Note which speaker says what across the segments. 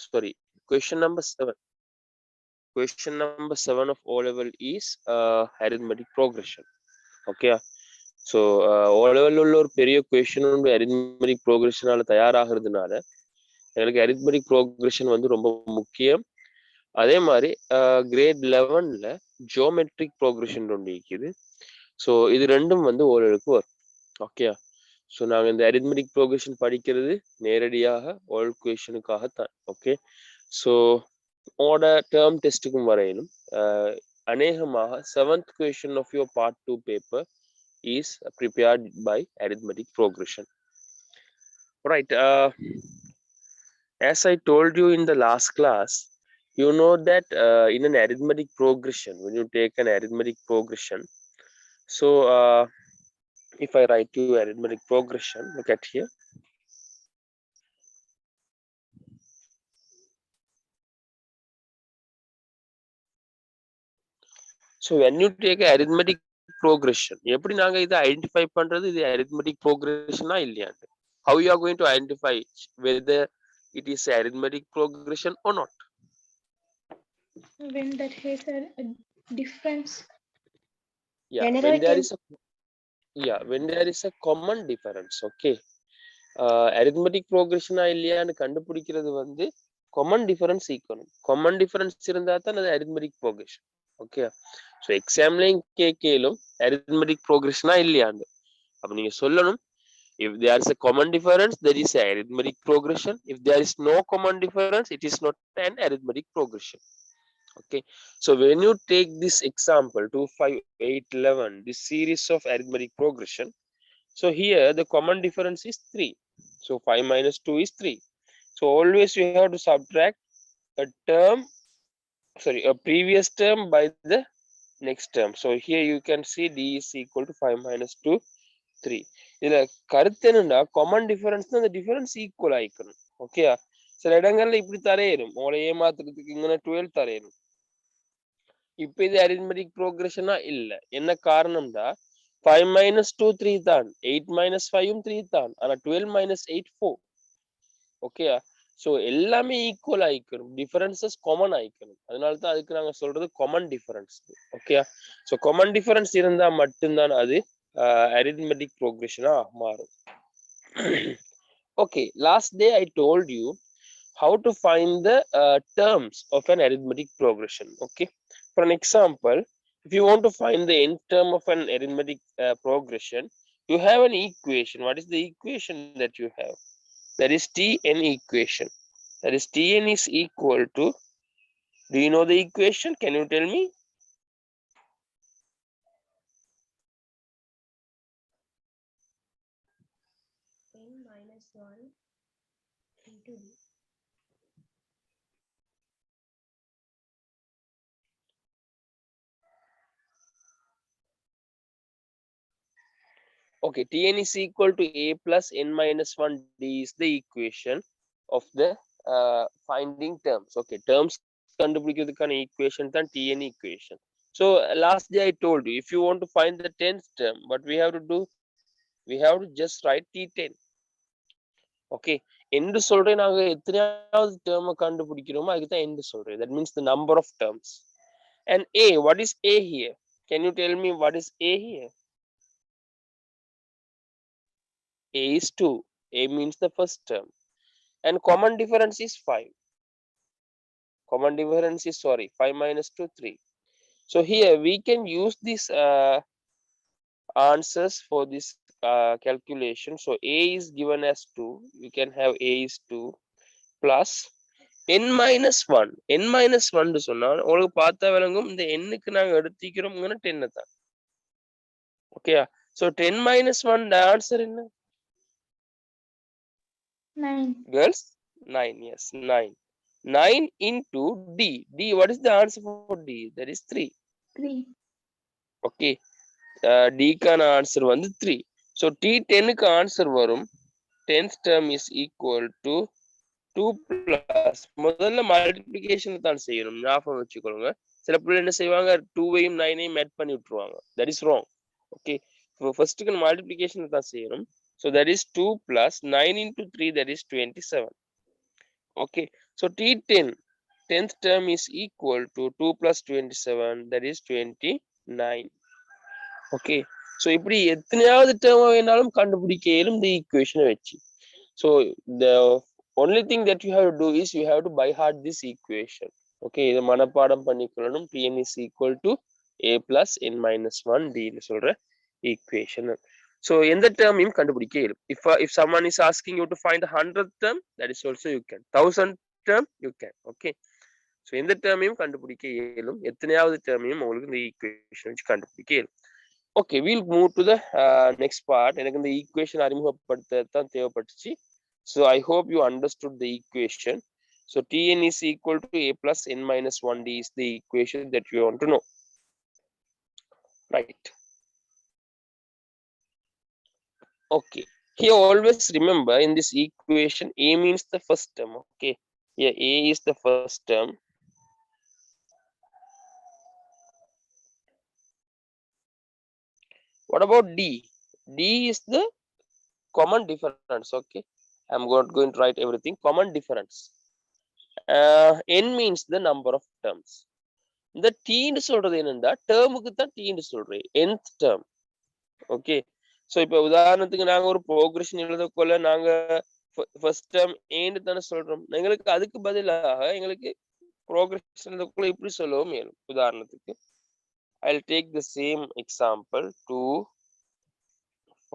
Speaker 1: sorry, question number 7. Question number 7 of O level is arithmetic progression. Okay. So O level உள்ள ஒரு பெரிய question வந்து arithmetic progressionனால தயாராகிறதுனால எனக்கு arithmetic progression வந்து ரொம்ப முக்கியம். அதே மாதிரி கிரேட் 11ல ஜியோமெட்ரிக் ப்ரோக்ரஷன் ஒன்று இருக்குது. ஸோ இது ரெண்டும் வந்து ஓரளவுக்கு வரும். ஓகே. ஸோ நாங்கள் இந்த arithmetic progression படிக்கிறது நேரடியாக ஓல் கொஷனுக்காகத்தான். ஓகே. ஸோ ஓட டேர்ம் டெஸ்ட்டுக்கும் வரையிலும் அநேகமாக 7th question of your part 2 paper is prepared by arithmetic progression. Right. As I told you in the last class, you know that in an arithmetic progression, when you take an arithmetic progression, so if I write you arithmetic progression, look at here. So when you take an arithmetic progression, எப்படி நாங்க இதை identify பண்றது இது arithmetic progression-ஆ இல்லையான்னு? How you are going to identify whether it is arithmetic progression or not?
Speaker 2: When that has a difference.
Speaker 1: Yeah, when there is a common difference. Okay. Arithmetic progression-ஆ இல்லையான்னு கண்டுபிடிக்கிறது வந்து common difference ஈக்கணும். common difference இருந்தா தான் அது arithmetic progression. Okay. So examலையும் கேட்கலும் arithmetic progression-ஆ இல்லையான்னு அப்ப நீங்க சொல்லணும், if there is a common difference, there is a arithmetic progression. If there is no common difference, it is not an arithmetic progression. Okay. So when you take this example 2, 5, 8, 11, this series of arithmetic progression, so here the common difference is 3. So 5 minus 2 is 3. So always you have to subtract a term, sorry, a previous term by the next term. So here you can see d is equal to 5 minus 2, 3. இதுல கருத்து என்னன்னா common difference அந்த difference equal ஆயிக்கணும். Okay. சில இடங்கள்ல இப்படி தரையிடும், உங்களை ஏமாத்துறதுக்கு இங்கே 12 தரையிடும். இப்ப இது arithmetic progression-ஆ இல்ல. என்ன காரணம்டா 5 minus 2 3 தான், 8 minus 5 3 தான், ஆனா 12 minus 8 4. ஓகே. ஸோ எல்லாமே ஈக்குவல் ஆயிக்கணும், டிஃபரன்சஸ் காமன் ஆயிக்கணும். அதனால தான் அதுக்கு நாங்க சொல்றது common difference. Okay. So common difference இருந்தா மட்டும்தான் அது arithmetic progression-ஆ மாறும். Okay, last day I told you how to find the terms of an arithmetic progression. Okay. For an example, if you want to find the nth term of an arithmetic progression, you have an equation. What is the equation that you have? That is Tn equation. That is Tn is equal to, do you know the equation? Can you tell me?
Speaker 2: N minus 1 into d.
Speaker 1: Okay, Tn is equal to a plus n minus 1 d is the equation of the finding terms. Okay, terms கண்டுபிடிக்கிறதுக்கான equation தான் Tn equation. So last day I told you, if you want to find the 10th term, what we have to do, we have to just write T10. Okay, என்று சொல்றேன் நாங்க எத்தனையாவது term கண்டுபிடிக்கிறோமோ அதுக்கு தான் என்று சொல்றேன். That means the number of terms. And a, what is a here? Can you tell me what is a here? A is 2. A means the first term. And common difference is 5. Common difference is, sorry, 5 minus 2, 3. So here we can use these answers for this calculation. So a is given as 2. You can have a is 2 plus n minus 1. N minus 1 சொன்னால் உங்களுக்கு பார்த்தா விளங்கும், இந்த n-க்கு நாங்க எடுத்துக்கிறோம்ங்கன்னு 10 தான். Okay. So 10 minus 1, the answer என்ன?
Speaker 2: 9.
Speaker 1: Girls, 9. Yes, 9. 9 into d. D, what is the answer for d? That is 3.
Speaker 2: 3.
Speaker 1: Okay. D கான answer வந்து 3. So T10க்கு ஆன்சர் வரும் 10th term is equal to 2 plus, முதல்ல மல்டிப்ளிகேஷன் தான் செய்யணும், ஞாபகம் வச்சுக்கொள்ளுங்க. சில பிள்ளை என்ன செய்வாங்க, 2வையும் 9ஐயும் ஆட் பண்ணி விட்டுருவாங்க. That is wrong. Okay. So ஃபர்ஸ்ட்க்கு மல்டிப்ளிகேஷன் தான் செய்யணும். So that is 2 plus 9 into 3, that is 27. Okay. So T10, 10th term is equal to 2 plus 27, that is 29. Okay, so இப்படி எத்தனையாவது term வேணாலும் கண்டுபிடிக்க இயலும் இந்த equation வச்சு. So the only thing that you have to do is you have to by heart this equation. Okay, இதை மனப்பாடம் பண்ணிக்கொள்ளணும். Tn is equal to a plus n minus 1 d ன்னு சொல்ற equation. So எந்த term கண்டுபிடிக்க இயலும். If someone is asking you to find the 100th term, that is also you can. 1000th term you can. Okay, so எந்த term கண்டுபிடிக்க இயலும், எத்தனையாவது term உங்களுக்கு இந்த equation வச்சு கண்டுபிடிக்க இயலும். Okay, we'll move to the next part. எனக்கு இந்த equation அறிமுகப்படுத்தத்தான் தேவைப்பட்டுச்சு. So I hope you understood the equation. So Tn is equal to a plus n minus 1d is the equation that you want to know. Right. Okay. Here always remember in this equation a means the first term. Okay. Here a is the first term. What about d? D is the common difference. Okay. I'm going to write everything. Common difference. N means the number of terms. இந்த டீன்னு சொல்றது என்னன்னா டேர்முக்கு தான் டீன்னு சொல்றேன், nth term. Okay, so இப்போ உதாரணத்துக்கு நாங்க ஒரு ப்ரோக்ரஷன் எழுதக்குள்ள நாங்க ஃபர்ஸ்ட் டேர்ம் ஏன்னு தானே சொல்றோம். எங்களுக்கு அதுக்கு பதிலாக எங்களுக்கு ப்ரோக்ரஷன் எழுதக்குள்ள இப்படி சொல்லவும் மேலும். உதாரணத்துக்கு I'll take the same example 2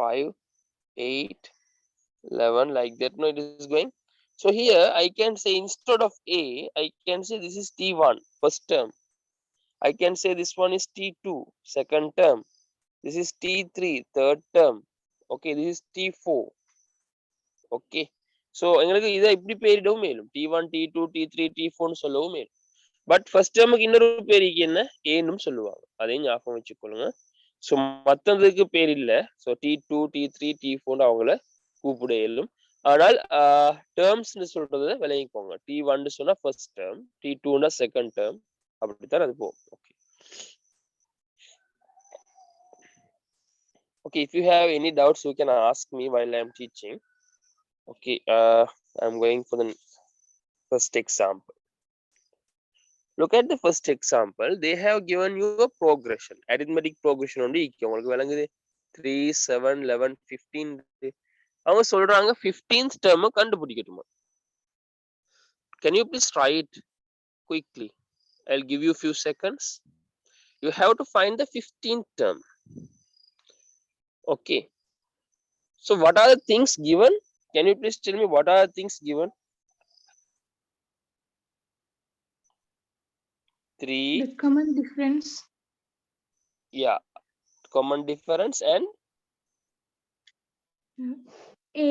Speaker 1: 5 8 11 like that. No, it is going. So here I can say instead of a I can say this is t1 first term. I can say this one is T2, second term. This is T3, third term. Okay, this is T4. Okay. So, எங்களுக்கு இதை இப்படி பேரிடவும் மேலும். T1, T2, T3, T4 சொல்லவும் மேலும். But first டேர்முக்கு இன்னொரு பேருக்கு என்ன ஏன்னு சொல்லுவாங்க. அதையும் ஞாபகம் வச்சுக்கொள்ளுங்க. ஸோ மற்றதுக்கு பேர் இல்லை. ஸோ T2, T3, T4 அவங்கள கூப்பிட இயலும். ஆனால் டேர்ம்ஸ்னு சொல்றதை விளங்கிக்கோங்க. T1 சொன்னா ஃபர்ஸ்ட் டேர்ம், T2னா செகண்ட் டேர்ம், அப்படித்தான் அது போகும். Okay. Okay, if you have any doubts, you can ask me while I'm teaching. Okay, I'm going for the first example. Look at the first example. They have given you a progression, arithmetic progression only. 3, 7, 11, 15. அவங்க சொல்றாங்க 15th term கண்டுபிடிக்கட்டுமா. Can you please try it quickly? I'll give you a few seconds. You have to find the 15th term. Okay. So what are the things given? Can you please tell me what are the things given? 3.
Speaker 2: The common difference.
Speaker 1: Yeah, common difference and
Speaker 2: A.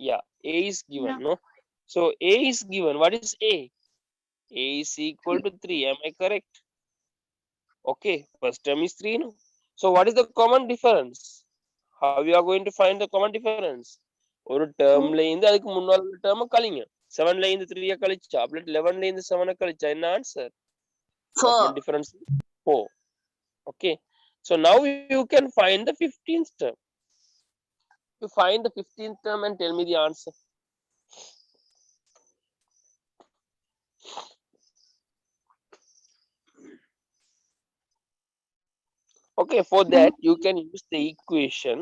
Speaker 1: Yeah, A is given.
Speaker 2: Yeah.
Speaker 1: No, so A is given. What is A? A is equal to 3. Am I correct? Okay, first term is 3. No, so what is the common difference? How you are going to find the common difference? ஒரு டேர்ம்ல இருந்து அதுக்கு முன்னால உள்ள term கழிங்க. 7ல இருந்து 3 கழிச்சா, அப்படி 11ல இருந்து 7 கழிச்சா என்ன answer? Common difference 4. Okay, so now you can find the 15th term. You find the 15th term and tell me the answer. Okay, for that you can use the equation.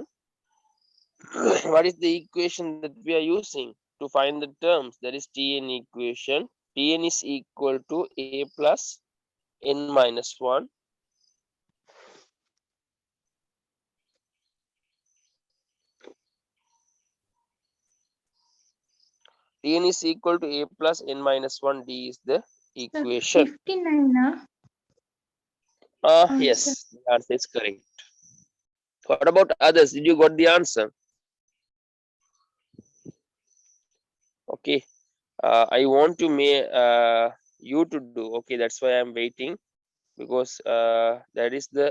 Speaker 1: What is the equation that we are using to find the terms? That is Tn equation. Tn is equal to a plus n minus 1. Tn is equal to a plus n minus 1 d is the equation.
Speaker 2: 59.
Speaker 1: Yes, the answer is correct. What about others? Did you got the answer? Okay, I want to make you to do. Okay, that's why I'm waiting, because that is the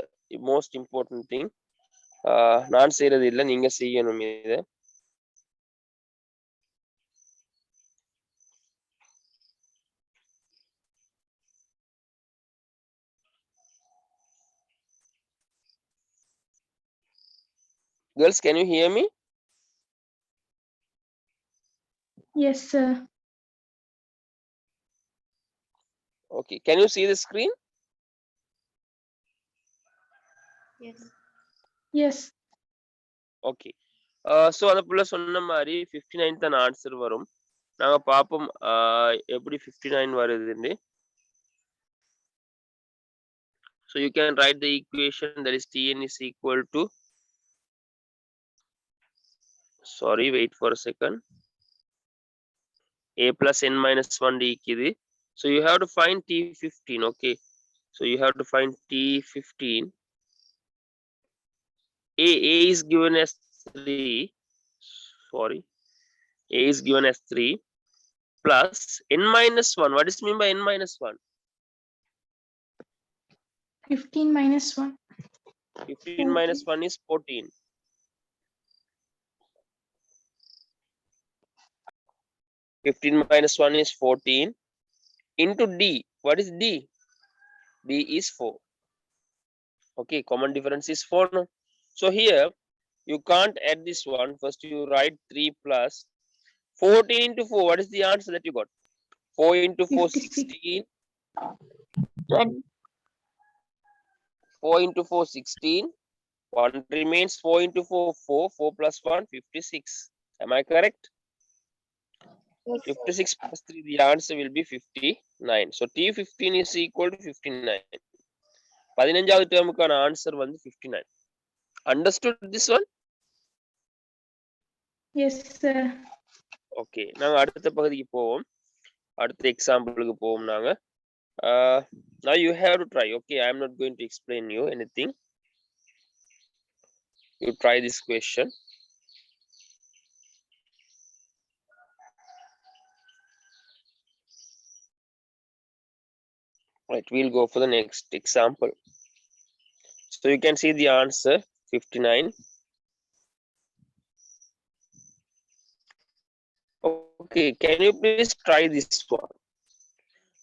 Speaker 1: most important thing. நான் செய்யறது இல்லை, நீங்க செய்யணும் இதை. Girls, can you hear me?
Speaker 2: Yes, sir.
Speaker 1: Okay, can you see the screen?
Speaker 3: Yes.
Speaker 2: Yes.
Speaker 1: Okay. So அந்த புள்ள சொன்ன மாதிரி 59 தான் ஆன்சர் வரும். நாங்க பாப்போம் எப்படி 59 வருதுன்னு. So you can write the equation, that is Tn is equal to, sorry, wait for a second, a plus n minus 1 d. So you have to find T15. Okay, so you have to find T15. A is given as 3, sorry, a is given as 3 plus n minus 1. What is mean by n minus 1?
Speaker 2: 15 minus 1.
Speaker 1: 15 minus 1 is 14. 15 minus 1 is 14 into d. What is d? D is 4. Okay, common difference is 4 now. So here you can't add this one. First you write 3 plus 14 into 4. What is the answer that you got? 4 into 4, 16. 4 into 4, 16. 1 remains. 4 into 4, 4. 4 plus 1, 56. Am I correct?
Speaker 3: Yes.
Speaker 1: 56 plus 3, the answer will be 59. So T15 is equal to 59. 15வது டேர்முக்கான answer வந்து 59. Understood this one?
Speaker 2: Yes, sir.
Speaker 1: Okay, நாங்க அடுத்த பகுதிக்கு போவோம். அடுத்த எக்ஸாம்பிளுக்கு போவோம் நாங்க. Now you have to try. Okay, I am not going to explain you anything. You try this question. Right, we'll go for the next example. So you can see the answer 59. Okay, can you please try this one?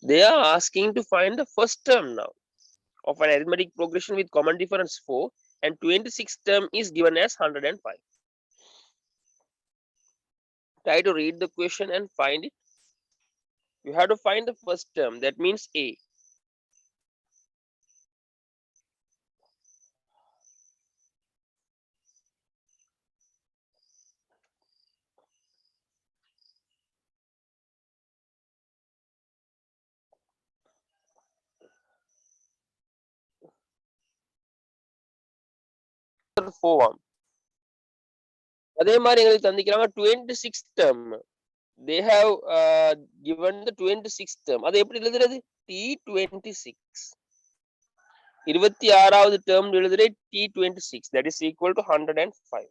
Speaker 1: They are asking to find the first term now of an arithmetic progression with common difference 4 and 26th term is given as 105. Try to read the question and find it. You have to find the first term, that means A. அதே மாதிரி எங்களுக்கு தந்திக்கிறாங்க 26th term. They have given the 26th term. அது எப்படி எழுதுறது? T26. 26வது term எழுதுறே T26. That is equal to 105.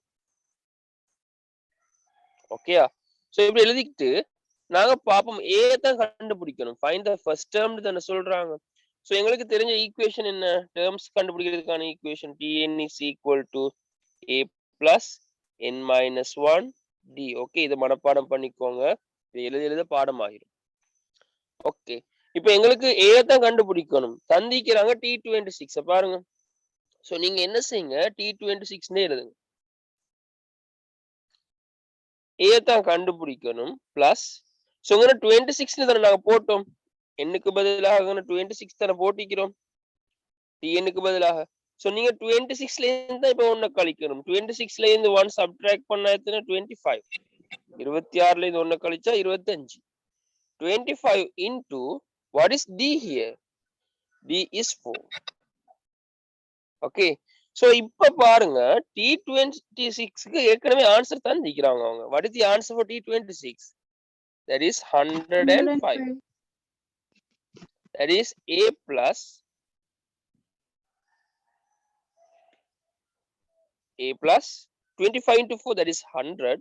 Speaker 1: Okay. So இப்படி எழுதிக்கிட்டு நாங்க பாப்போம் A தான் கண்டுபிடிக்கணும். Find the first term தான சொல்றாங்க. So எங்களுக்கு தெரிஞ்ச ஈக்குவேஷன் என்ன? terms கண்டுபிடிக்கிறதுக்கான equation Tn is equal to A plus n minus 1 d. Okay, இதை மனப்பாடம் பண்ணிக்கோங்க. இது எழுத பாடம் ஆகிடும். ஓகே, இப்போ எங்களுக்கு A தான் கண்டுபிடிக்கணும். தந்திக்கிறாங்க T26. பாருங்க. சோ நீங்க என்ன செய்யுங்க? T26 னே எழுதுங்க. A தான் கண்டுபிடிக்கணும் பிளஸ் சோங்கன 26 னு தான நாங்க போட்டோம். n க்கு பதிலாக 26 தான போட்டிக்கிறோம். Tn க்கு பதிலாக. சோ நீங்க 26 ல இருந்து தான் இப்போ 1 கழிக்கணும். 26 ல இருந்து 1 சப்ட்ராக்ட் பண்ணா எத்தனை? 25. 26 ல இருந்து 1 கழிச்சா 25. 25 into what is d here? D is 4. Okay, so இப்ப பாருங்க T26 க்கு ஏற்கனவே ஆன்சர் தந்திக்கிறாங்க அவங்க. What is the answer for T26? That is 105. That is A plus A plus 25 into 4, that is 100.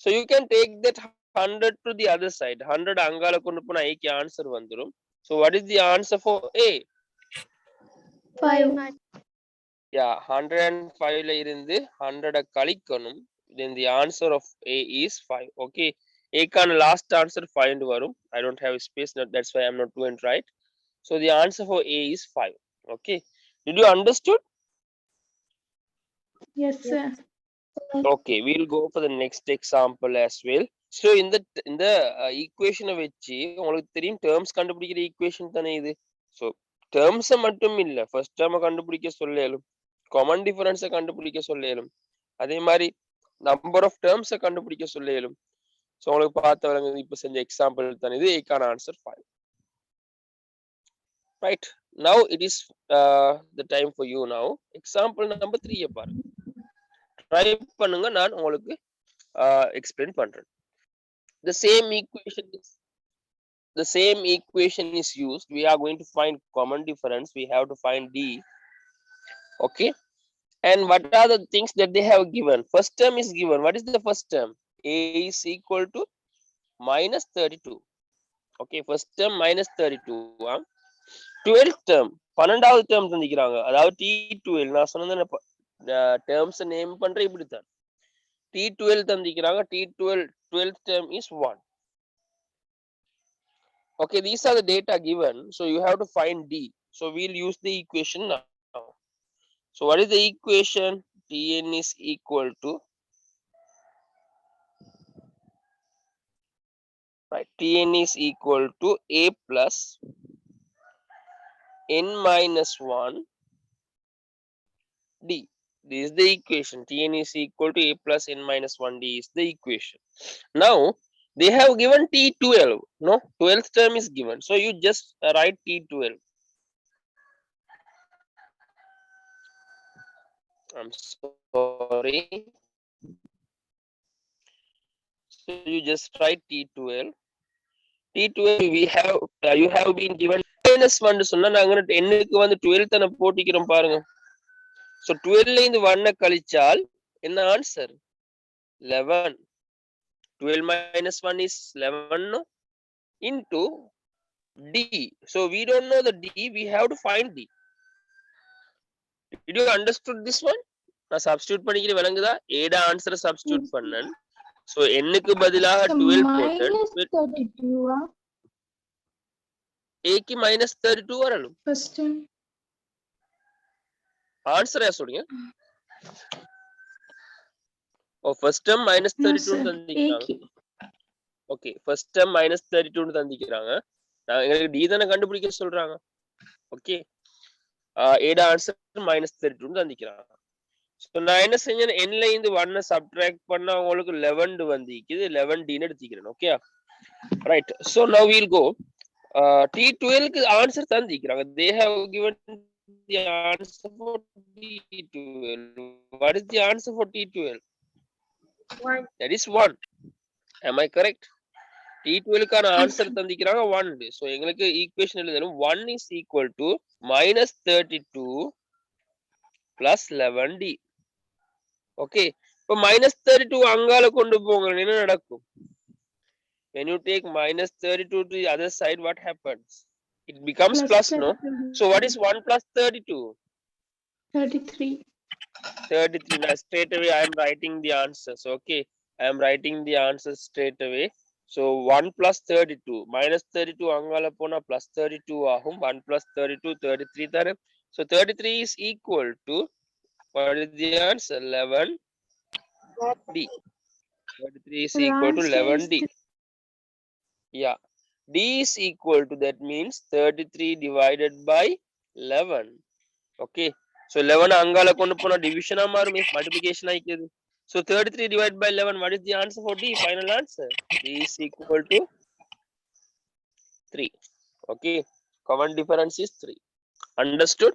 Speaker 1: So you can take that 100 to the other side. 100 அங்கால கொண்டு போனா A க்கு answer வந்துரும். So what is the answer for A?
Speaker 2: 5.
Speaker 1: Yeah, 105 ல இருந்து 100 கழிக்கணும். Then the answer of A is 5. Okay, A க்கான last answer 5 ன்னு வரும். I don't have space, that's why I'm not doing right. So the answer for A is 5. Okay, did you understood?
Speaker 2: Yes, sir.
Speaker 1: Okay, we'll go for the next example as well. So இந்த equation வச்சு உங்களுக்கு தெரியும் terms கண்டுபிடிக்கிற equation தானே இது. So terms மட்டும் இல்ல, first term கண்டுபிடிக்க சொல்லலும், common difference கண்டுபிடிக்க சொல்லலும், அதே மாதிரி number of terms கண்டுபிடிக்க சொல்லலும். So உங்களுக்கு பார்த்தவங்க இப்ப செஞ்ச எக்ஸாம்பிள் தான் இது. ஏக்கான answer 5. Right, now it is the time for you now. Example number 3 பாருங்க, ட்ரை பண்ணுங்க, நான் உங்களுக்கு explain பண்றேன். The same equation is used. We are going to find common difference. We have to find D. Okay, and what are the things that they have given? First term is given. What is the first term? A is equal to minus 32. Okay, first term minus 32. 12th term 12வது term தந்திக்கிறாங்க, அதாவது T12. நான் சொன்னது terms name பண்ற இப்படித்தான். T12 தந்திக்கிறாங்க. T12th term is 1. Okay, these are the data given, so you have to find D. So we'll use the equation now. So what is the equation? Tn is equal to, right, Tn is equal to A plus n minus 1 D. This is the equation. Tn is equal to A plus n minus 1 D is the equation. Now they have given T12. No, 12th term is given, so you just write T12. I'm sorry. So you just write T12. T12 we have you have been given minus 1 சொன்னா நாங்க n க்கு வந்து 12th அன போட்டிக்கிறோம் பாருங்க. So 12 ல இருந்து 1 கழிச்சால் என்ன answer? 11. 12 minus 1 is 11 into D. So we don't know the D, we have to find D. Did you understood this one? நான் substitute பண்ணிக்கிறேன், விளங்குதா? A ட ஆன்சரை substitute பண்ணேன். So n க்கு பதிலாக 12 போட்டேன். A க்கு minus 32 வரணும்.
Speaker 2: First term.
Speaker 1: ஆன்சர் என்ன சொல்றீங்க? ஓ, first term minus 32 தந்திக்கிறாங்க. ஓகே, first term minus 32 தந்திக்கிறாங்க. நான் எங்களுக்கு D தான கண்டுபிடிக்க சொல்றாங்க. ஓகே, A ட ஆன்சர் minus 32 தந்திக்கிறாங்க. So நான் என்ன செஞ்சேன், n ல இருந்து 1 சப்ட்ராக்ட் பண்ணா உங்களுக்கு 11 வந்திக்குது. 11D ன்னு எடுத்துக்கிறேன். Okay, right. So now we'll go. T12 க்கு answer தந்திக்கிறாங்க. They have given the answer for T12. What is the answer for T12?
Speaker 3: 1.
Speaker 1: That is 1. Am I correct? T12 க்கான ஆன்சர் தந்திக்கிறாங்க 1. So எங்களுக்கு equation எழுதணும். 1 is equal to minus 32 plus 11D. Okay, இப்போ minus 32 அங்கால கொண்டு போங்க, என்ன நடக்கும்? When you take minus 32 to the other side, what happens? It becomes plus, no? So what is 1 plus 32?
Speaker 2: 33.
Speaker 1: 33. Now straight away I am writing the answers. Okay, I am writing the answers straight away. So 1 plus 32 minus 32 அங்கால போனா plus 32 ஆகும். 1 plus 32 33 தானே. So 33 is equal to, what is the answer? 11D. 33 is equal to 11D. Yeah, D is equal to, that means 33 divided by 11. Okay, so 11 அங்கால கொண்டு போனா division ஆ மாறும், multiplication ஆயிக்குது. So 33 divided by 11, what is the answer for D? Final answer. D is equal to 3. Okay, common difference is 3. Understood?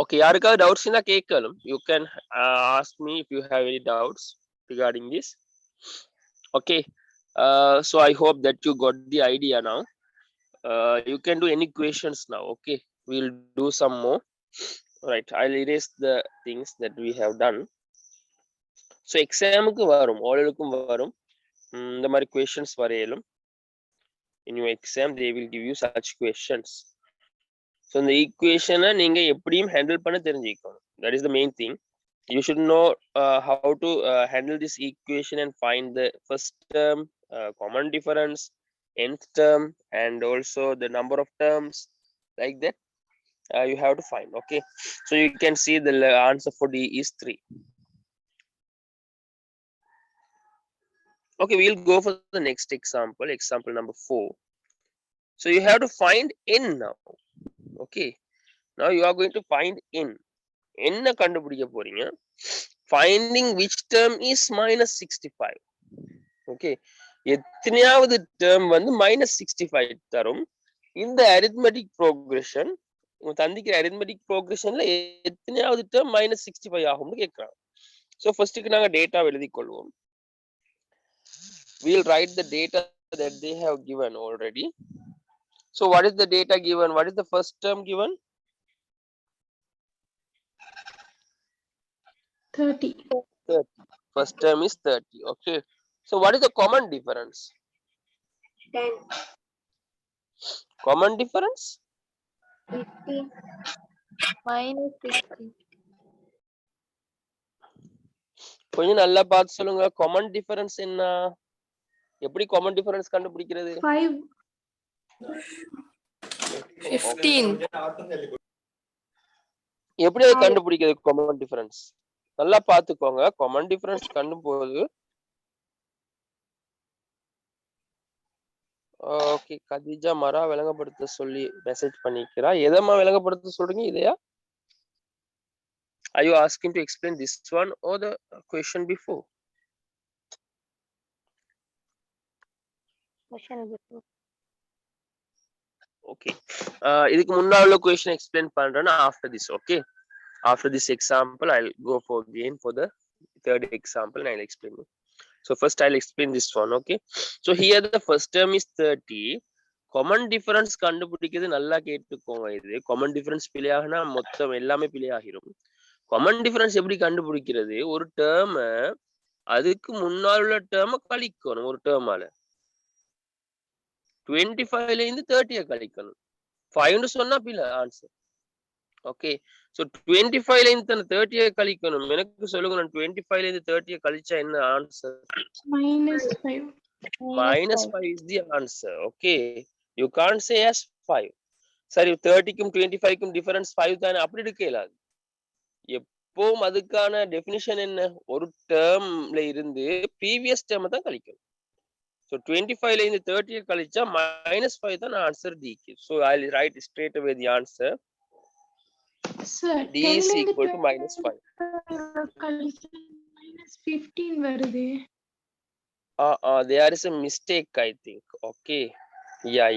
Speaker 1: Okay, யாருக்காவது doubts இருந்தா கேட்கலாம். You can ask me if you have any doubts regarding this. Okay, so I hope that you got the idea now. You can do any questions now. Okay, we'll do some more. Right, I'll erase the things that we have done. So examக்கு வரும், ஆளுக்கும் வரும் இந்த மாதிரி questions வரையலும். In your exam they will give you such questions. So இந்த equation நீங்க எப்படியும் handle பண்ண தெரிஞ்சிக்கணும். That is the main thing. You should know how to handle this equation and find the first term, common difference, nth term, and also the number of terms, like that. You have to find. Okay, so you can see the answer for D is 3. Okay, we'll go for the next example, example number 4. So you have to find n now. Okay, now you are going to find n. என்ன கண்டுபிடிக்க போறீங்க? Finding which term is minus 65. Okay, எத்தனையாவது term வந்து minus 65 தரும். இந்த arithmetic progression தந்திக்கிற arithmetic progressionல எத்தனையாவது term minus 65 ஆகும்னு கேட்கறாங்க. So firstக்கு நாங்க டேட்டா எழுதிக் கொள்வோம். We'll write the data that they have given already. So what is the data given? What is the first term given?
Speaker 2: 30.
Speaker 1: 30. First term is 30. Okay. So what is the common difference?
Speaker 3: 10,
Speaker 1: Common difference?
Speaker 3: 15, minus 60.
Speaker 1: கொஞ்சம் நல்லா பார்த்து சொல்லுங்க. common difference என்ன? எப்படி common difference கண்டுபிடிக்கிறது?
Speaker 2: 5.
Speaker 4: 15.
Speaker 1: எப்படி அதை கண்டுபிடிக்கிறது common difference? நல்லா பார்த்துக்கோங்க. common difference கண்டும்போது ஓகே, கதிஜா மரா விளங்கப்படுத்த சொல்லி மெசேஜ் பண்ணிக்கிறா. எதமா விளங்கப்படுத்த சொல்றீங்க? இதையா? Are you asking to explain this one or the question before?
Speaker 3: Question before.
Speaker 1: Okay. இதுக்கு முன்னாடி உள்ள question explain பண்றேன்னா after this. Okay. After this example, I'll go for again for the third example and I'll explain it. So first I'll explain this one. Okay. So here the first term is 30. Common difference கண்டுபிடிக்கிறது நல்லா கேட்டுக்கோங்க. இது common difference பிழையாகனா மொத்தம் எல்லாமே பிழையாகிரும். common difference எப்படி கண்டுபிடிக்கிறது? ஒரு term அதுக்கு முன்னால் உள்ள term கழிக்கணும். ஒரு termஆல 25 ல இருந்து 30 கழிக்கணும். 5 ன்னு சொன்னா பிழை ஆன்சர். ஓகே, சோ 25 ல இருந்து 30 கழிக்கணும். எனக்கு சொல்லுங்க, நான் 25 ல இருந்து 30 கழிச்சா என்ன answer?
Speaker 2: Minus 5.
Speaker 1: minus 5 is the answer. Okay, you can't say as 5. சரி, 30 க்கும் 25 க்கும் டிஃபரன்ஸ் 5 தானே, அப்படி எடுக்க இயலாது. எப்பவும் அதுக்கான டெஃபினிஷன் என்ன? ஒரு டேர்ம்ல இருந்து ப்ரீவியஸ் டேர்ம் தான் கழிக்கணும். So 25 ல இருந்து 30 கழிச்சா -5 தான் ஆன்சர் D க்கு. So I'll write straight away the answer.
Speaker 2: Sir,
Speaker 1: D is equal to -5.
Speaker 2: minus 15 வருது.
Speaker 1: There is a mistake, I think. Okay. Yeah.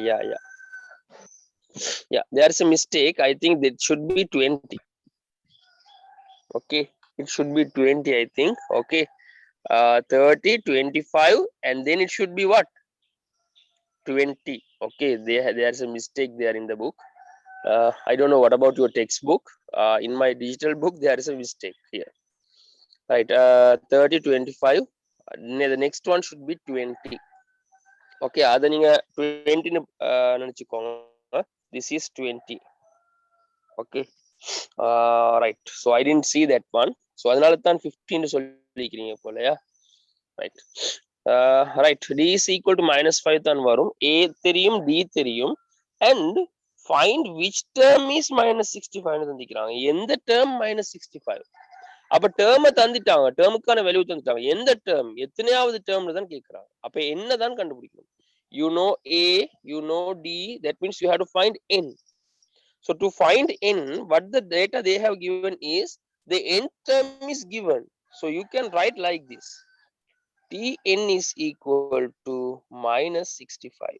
Speaker 1: There is a mistake. I think that should be 20. Okay. It should be 20, I think. Okay. 30, 25, and then it should be what? 20. Okay. There is a mistake there in the book. I don't know what about your textbook. In my digital book, there is a mistake here. Right. 30, 25. The next one should be 20. Okay. Adha neenga 20 nu nenichukonga. This is 20. Okay. Right. So I didn't see that one. So adanaala than 15 nu sollikringa polaya. Right. Right. D is equal to -5 than varum. A theriyum, D theriyum, and find which term is -65 னு தந்திக்கிறாங்க. எந்த term -65? அப்ப term தந்துட்டாங்க, termக்கான value தந்துட்டாங்க. எந்த term, எத்தனையாவது termனு தான் கேக்குறாங்க. அப்ப என்ன தான் கண்டுபிடிக்கணும்? You know A, you know D, that means you have to find N. So to find N, what the data they have given is the N term is given. So you can write like this. Tn is equal to -65.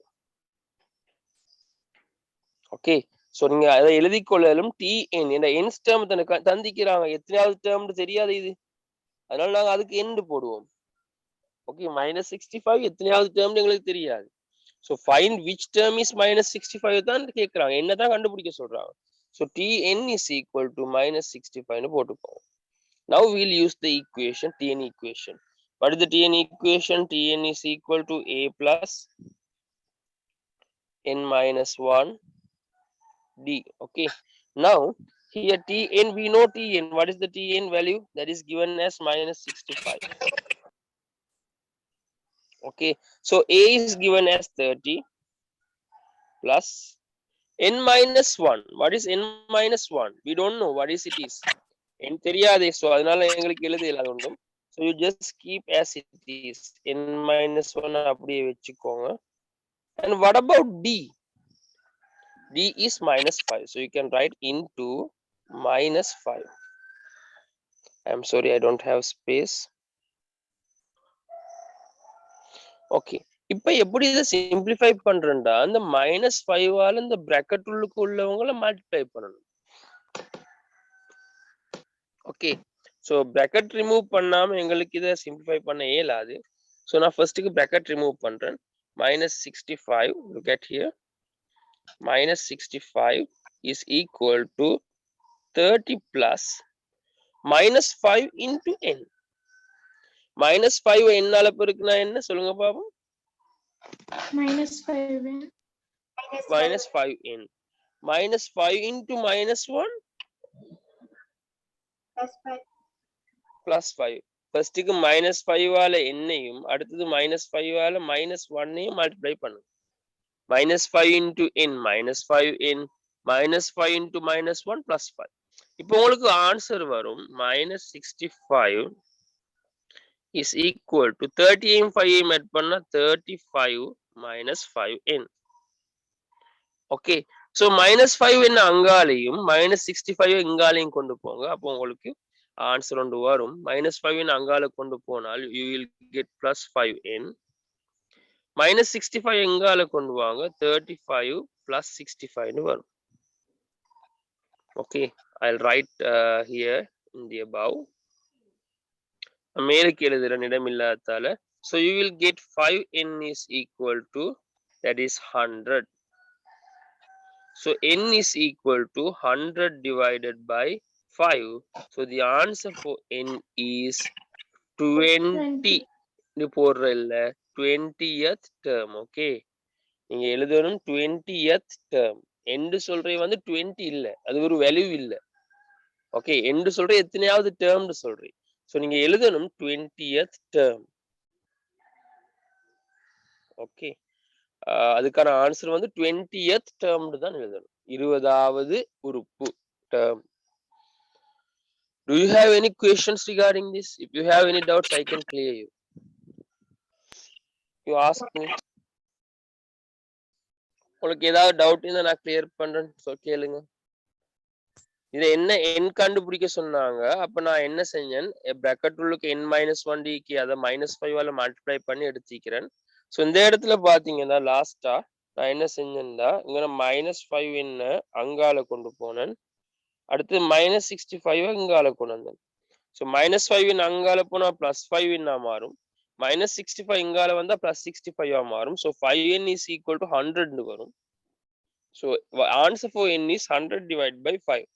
Speaker 1: Okay. So நீங்க அதை எழுதிக் கொள்ளாலும் Tn என்ற nth term தந்திக்கிறாங்க. எத்தனையாவது termனு தெரியாது இது. அதனால நாங்க அதுக்கு end போடுவோம். Okay, -65 எத்தனையாவது termனு எங்களுக்கு தெரியாது. So find which term is -65 தான் கேக்குறாங்க. என்னதான் கண்டுபிடிக்க சொல்றாங்க. So Tn is equal to -65 னு போட்டுப்போம். Now we'll use the equation, Tn equation. What is the Tn equation? Tn is equal to A plus n minus 1 D. Okay. Now here Tn, we know Tn. What is the Tn value? That is given as -65. Okay. So A is given as 30 plus n minus 1. What is n minus 1? We don't know what is it is. n தெரியாதே. So அதனால எங்களுக்கு எழுத இயலாது ஒன்றும். So you just keep as it is. N minus 1 அப்படியே வச்சுக்கோங்க. And what about D? D is minus 5. So you can write into minus 5. I'm sorry, I don't have space. Okay. இப்போ எப்படி இதை சிம்பிளிஃபை பண்றேன்டா அந்த -5 ஆல இந்த பிராக்கெட் உள்ளுக்கு உள்ளவங்களை மல்டிப்ளை பண்ணணும். ஓகே, ஸோ பிராக்கெட் ரிமூவ் பண்ணாம எங்களுக்கு இதை சிம்பிளிஃபை பண்ண இயலாது. ஸோ நான் ஃபர்ஸ்ட்டுக்கு பிராக்கெட் ரிமூவ் பண்றேன். -65, look at here, -65 is equal to 30 plus -5 into n. -5 என்னால பெருக்குனா என்ன சொல்லுங்க பாப்போம்?
Speaker 2: -5n.
Speaker 1: -5n. -5 into -1 +5. ஃபர்ஸ்ட்டுக்கு -5 ஆல என்னையும் அடுத்தது -5 ஆல -1ஐயும் மல்டிப்ளை பண்ணும். -5 into n -5n, -5 into -1 +5. இப்போ உங்களுக்கு ஆன்சர் வரும் -65 is equal to 30 5 add பண்ணா 35 -5n. ஓகே, சோ -5n அங்காலையும் -65 இங்காலையும் கொண்டு போங்க. அப்போ உங்களுக்கு ஆன்சர் ஒன்று வரும். -5n அங்கால கொண்டு போனால் you will get +5n. -65 எங்கால கொண்டு வாங்க 35 plus 65 னு வரும். Okay, I'll write here in the above. மேலுக்கு எழுதுறேன் இடம் இல்லாததால. So you will get 5n is equal to, that is 100. So n is equal to 100 divided by 5. So the answer for n is 20. இது போடுற இல்ல 20th term. Okay, நீங்க எழுதணும் 20th term. End சொல்றே வந்து 20 இல்ல, அது ஒரு வேல்யூ இல்ல. ஓகே, எண்டு சொல்றே எத்தனையாவது டேர்ம்னு சொல்றே. சோ நீங்க எழுதணும் 20th term. ஓகே, அதுக்கான ஆன்சர் வந்து 20th term தான் எழுதணும். 20வது உறுப்பு term. Do you have any questions regarding this? If you have any doubts, I can clear you. You ask me. உங்களுக்கு ஏதாவது டவுட் இருந்தா நான் கிளியர் பண்றேன், கேளுங்க. இது என்ன n கண்டுபிடிக்க சொன்னாங்க. அப்ப நான் என்ன செஞ்சேன், பிராக்கெட் உள்ளுக்கு n-1 டிக்கு அதை -5 ஆல மல்டிப்ளை பண்ணி எடுத்துக்கிறேன். ஸோ இந்த இடத்துல பாத்தீங்கன்னா லாஸ்டா நான் என்ன செஞ்சேன்டா இங்க -5n அங்கால கொண்டு போனேன். அடுத்து -65 இங்கால கொண்டு வந்தேன். ஸோ -5n அங்கால போனா +5n மாறும். -65 இங்கால வந்தா +65 மாறும். So 5n is equal to 100 வரும். So answer for n is 100 divided by 5.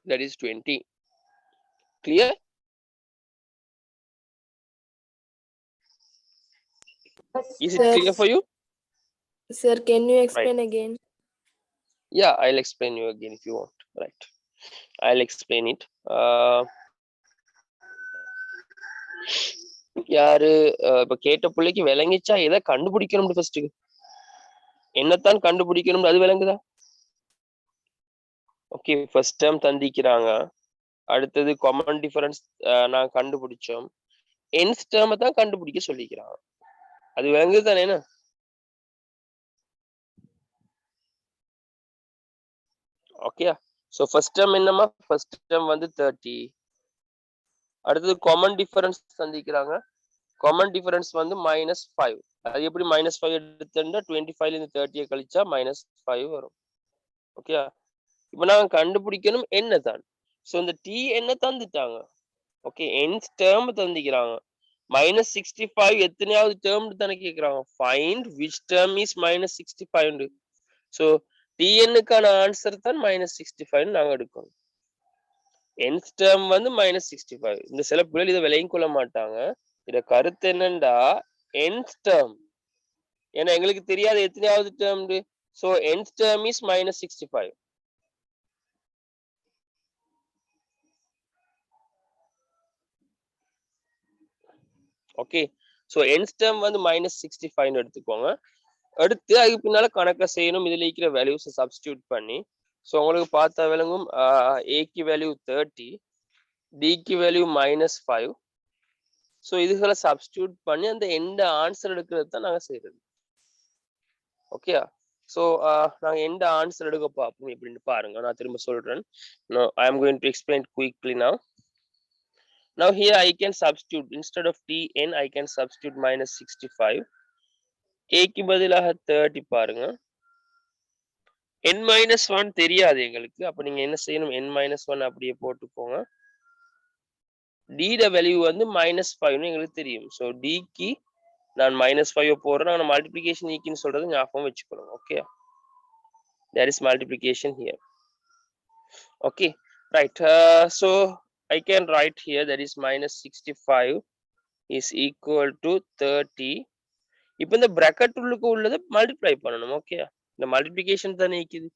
Speaker 1: That is 20. Clear? Is it clear for you?
Speaker 4: Sir, can you explain again?
Speaker 1: Yeah, I'll explain you again if you want. Right. I'll explain it. யாரு இப்ப கேட்ட பிள்ளைக்கு விளங்கிச்சா? எதை கண்டுபிடிக்கணும் first, என்னத்தான் கண்டுபிடிக்கணும் அது விளங்குதா? ஓகே, ஃபர்ஸ்ட் டேர்ம் தந்திக்கிறாங்க. அடுத்தது காமன் டிஃபரன்ஸ் நான் கண்டுபிடிச்சோம். nth டேர்மை தான் கண்டுபிடிக்க சொல்லிக்கிறாங்க. அது விளங்குது தானே? ஓகே, சோ ஃபர்ஸ்ட் டேர்ம் என்னமா? ஃபர்ஸ்ட் டேர்ம் வந்து 30. அடுத்தது காமன் டிஃபரன்ஸ் தந்திக்கிறாங்க. காமன் டிஃபரன்ஸ் வந்து -5. அது எப்படி -5 எடுத்துட்டா 25ல இருந்து 30 கழிச்சா -5 வரும். ஓகே, இப்போ நாங்க கண்டுபிடிக்கணும் என்ன தான். சோ இந்த t என்ன தந்துட்டாங்க. ஓகே, nth டேர்ம் தந்திக்கிறாங்க. -65 எத்தனையாவது டேர்ம் தானே கேக்குறாங்க. Find which term is -65. So tn க்கான ஆன்சர் தான் -65 நாங்க எடுக்கணும். nth டேர்ம் வந்து -65. இந்த சில பிள்ளைகள் இதை விலையும் கொள்ள மாட்டாங்க. இத கருத்து என்னண்டா nth டேர்ம், ஏன்னா எங்களுக்கு தெரியாது எத்தனையாவது term. So nth term is -65. Okay, so nth term வந்து -65 எடுத்துக்கோங்க. அடுத்து அதுக்கு பின்னால கணக்க செய்யணும். இதுல இருக்கிற வேல்யூஸ் சப்ஸ்டிடியூட் பண்ணி. சோ உங்களுக்கு பார்த்தா விளங்கும். a க்கு வேல்யூ 30, d க்கு வேல்யூ -5, ஸோ இதுகளை சப்ஸ்டியூட் பண்ணி அந்த எந்த ஆன்சர் எடுக்கிறது தான் நாங்கள் செய்யறது. ஓகே, ஸோ நாங்கள் எந்த ஆன்சர் எடுக்க பார்ப்போம் எப்படின்னு பாருங்க. நான் திரும்ப சொல்றேன். No, I am going to explain quickly now. Now here I can substitute instead of tn I can substitute minus 65. A க்கு பதிலாக 30 பாருங்க. n minus 1 தெரியாது எங்களுக்கு. அப்ப நீங்க என்ன செய்யணும்? n minus 1 அப்படியே போட்டுக்கோங்க. d ட வேல்யூ வந்து -5 எங்களுக்கு தெரியும். ஸோ d க்கு நான் -5 போடுறேன். நான் மல்டிப்ளிகேஷன் ஈக்குன்னு சொல்றது ஞாபகம் வச்சுக்கணும். Okay, there is multiplication here. Okay, right. So I can write here that is minus 65 is equal to 30. இப்போ இந்த bracket உள்ளுக்கு உள்ளதை மல்டிப்ளை பண்ணணும். ஓகே, இந்த மல்டிப்ளிகேஷன் தானே இருக்குது.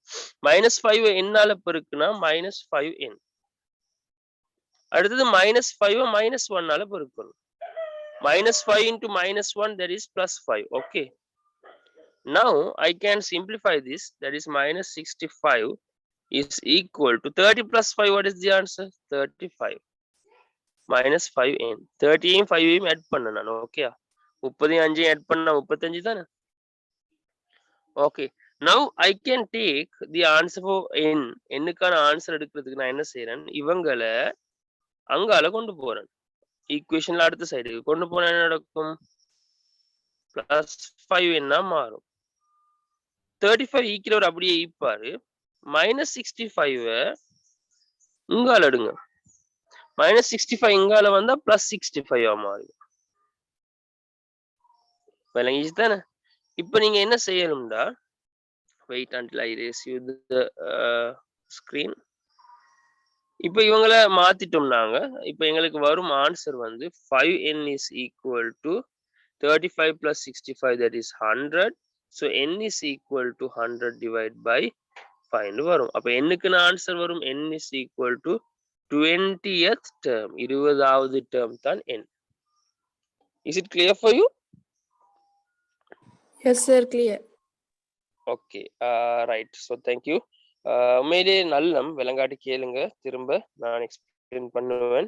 Speaker 1: -5 என்னால பெருக்குனா -5n. அடுத்தது -5 -1 ஆல பெருக்கணும். -5 into -1 that is +5. Okay, now I can simplify this. That is minus 65 is equal to 30 plus 5. What is the answer? 35 minus 5n. 30 5 add பண்ணனா. Okay, 30 5 add பண்ணா 35 தானே. Okay, now I can take the answer for n. n-க்கான answer எடுக்கிறதுக்கு நான் என்ன செய்றேன்? இவங்களை அங்கால கொண்டு போறேன். ஈக்குவேஷன்ல அடுத்த சைடுக்கு கொண்டு போனா என்ன நடக்கும்? +5n மாறும். 35 ஈக்குவல் அப்படியே ஈப்பாரு. -65 இங்கால எடுங்க. -65 இங்கால வந்தா +65 மாறும். விளங்கிச்சு தானே? இப்போ நீங்க என்ன செய்யணும்டா, wait until I erase you the screen. இப்போ இவங்களை மாத்திட்டோம் நாங்க. இப்போ எங்களுக்கு வரும் ஆன்சர் வந்து 5n is equal to 35 plus 65 that is 100. So n is equal to 100 divided by 5 வரும். அப்ப n-க்குன ஆன்சர் வரும் n is equal to 20th term. 20வது term தான் n. Is it clear for you?
Speaker 4: Yes sir, clear.
Speaker 1: Okay, right. So thank you. உண்மையிலே நல்லம் விளங்காட்டி கேளுங்க, திரும்ப நான் explain பண்ணுவேன்.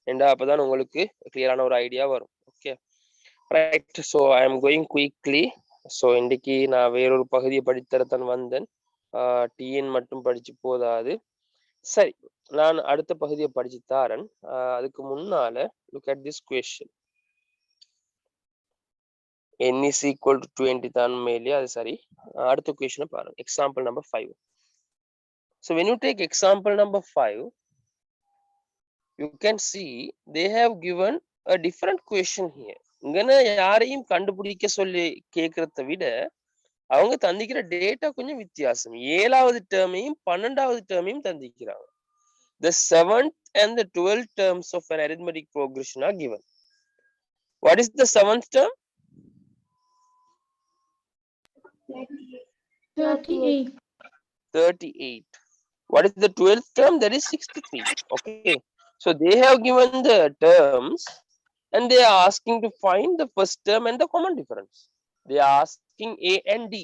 Speaker 1: ஏண்டா அப்பதான் உங்களுக்கு கிளியரான ஒரு ஐடியா வரும். Okay, right. So I am going quickly. So இன்னைக்கு நான் வேறொரு பகுதியை படித்தரத்தான் வந்தேன். டிஎன் மட்டும் படிச்சு போதாது. சரி, நான் அடுத்த பகுதியை படிச்சு தாரேன். அதுக்கு முன்னால look at this question. n is equal to 20 தான் மேலே, அது சரி. அடுத்த கொஸ்டினை பாருங்க. Example number 5. So when you take example number 5, you can see they have given a different question here. இங்கன யாரையும் கண்டுபிடிக்க சொல்லி கேட்கறத விட அவங்க தந்திக்கிற டேட்டா கொஞ்சம் வித்தியாசம். 7வது டேர்மையும் 12வது டேர்மையும் தந்திக்கிறாங்க. The 7th and the 12th terms of an arithmetic progression are given. What is the 7th term?
Speaker 2: 38.
Speaker 1: 38. What is the 12th term? That is 63. Okay, so they have given the terms and they are asking to find the first term and the common difference. They are asking A and D.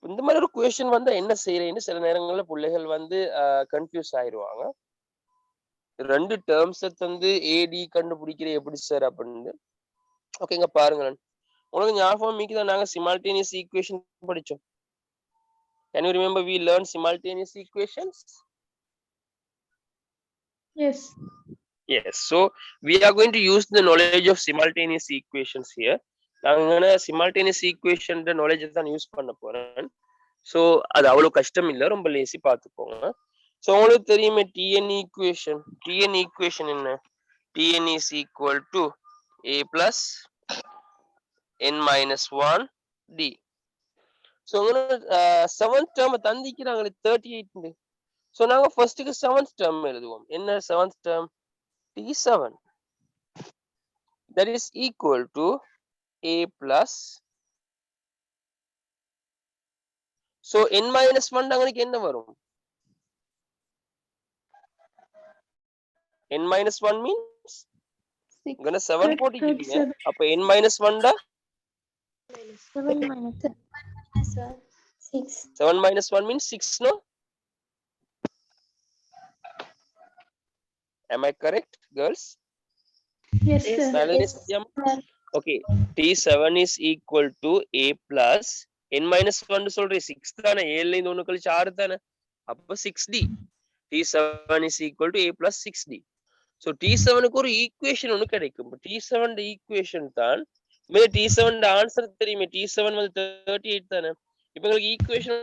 Speaker 1: இந்த மாதிரி ஒரு question வந்தா என்ன செய்யறேன்னு சில நேரங்கள்ல பிள்ளைகள் வந்து கன்ஃபியூஸ் ஆயிடுவாங்க. ரெண்டு டேர்ம்ஸ் தந்து ஏடி கண்டுபிடிக்கிற எப்படி சார் அப்படின்னு. ஓகேங்க, பாருங்க, உங்களுக்கு ஞாபகம் மீக்குதான் நாங்க சிமால்டேனியஸ் ஈக்குவேஷன் படிச்சோம். Can you remember we learned simultaneous equations?
Speaker 2: Yes.
Speaker 1: Yes. So we are going to use the knowledge of simultaneous equations here. நாங்க simultaneous equation the knowledge தான் யூஸ் பண்ண போறேன். So அது அவ்வளவு கஷ்டம் இல்ல, ரொம்ப லேசி பார்த்துக்கோங்க. So உங்களுக்கு தெரியுமே TN equation. TN equation என்ன? TN is equal to A plus n minus 1 D. So seventh term தந்திக்கிறாங்களே 38. So நாங்க ஃபர்ஸ்ட்க்கு seventh term எழுதுவோம். என்ன seventh term? T7. That is equal to A plus. So n minus 1 உங்களுக்கு என்ன வரும்? n minus 1 means இங்கன 7 போட்டுக்கிட்டீங்க. அப்ப n minus 1 டா
Speaker 2: 7 minus
Speaker 3: 6.
Speaker 1: 7 minus 1 means 6, no? Am I correct, girls?
Speaker 2: Yes, sir.
Speaker 1: வேலையை
Speaker 3: Yes,
Speaker 1: செய்யாம
Speaker 3: sir.
Speaker 1: Okay T7 is equal to A plus n minus 1 சொல்றேன் 6 தானே 7ல இருந்து 1 கழிச்சு 6 தானே அப்ப 6D T7 is equal to A plus 6D so T7 க்கு ஒரு ஈக்குவேஷன் ஒன்னு கிடைக்கும் T7 ஈக்குவேஷன் தான் மே T7 ஆன்சர் தெரியுமே T7 வந்து 38 தானே இப்போ உங்களுக்கு ஈக்குவேஷன்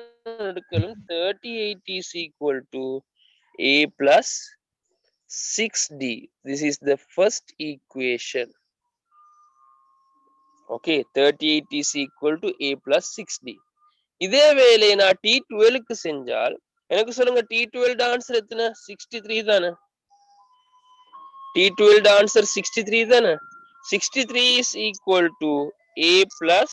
Speaker 1: எடுக்கணும் 38 is equal to A plus 6D this is the first equation okay 38 is equal to A plus 6D இதே வேலையை நான் T12 க்கு செஞ்சால் எனக்கு சொல்லுங்க T12 ஆன்சர் எத்தனை 63 தானே T12 ஆன்சர் 63 தானே 63 is equal to A plus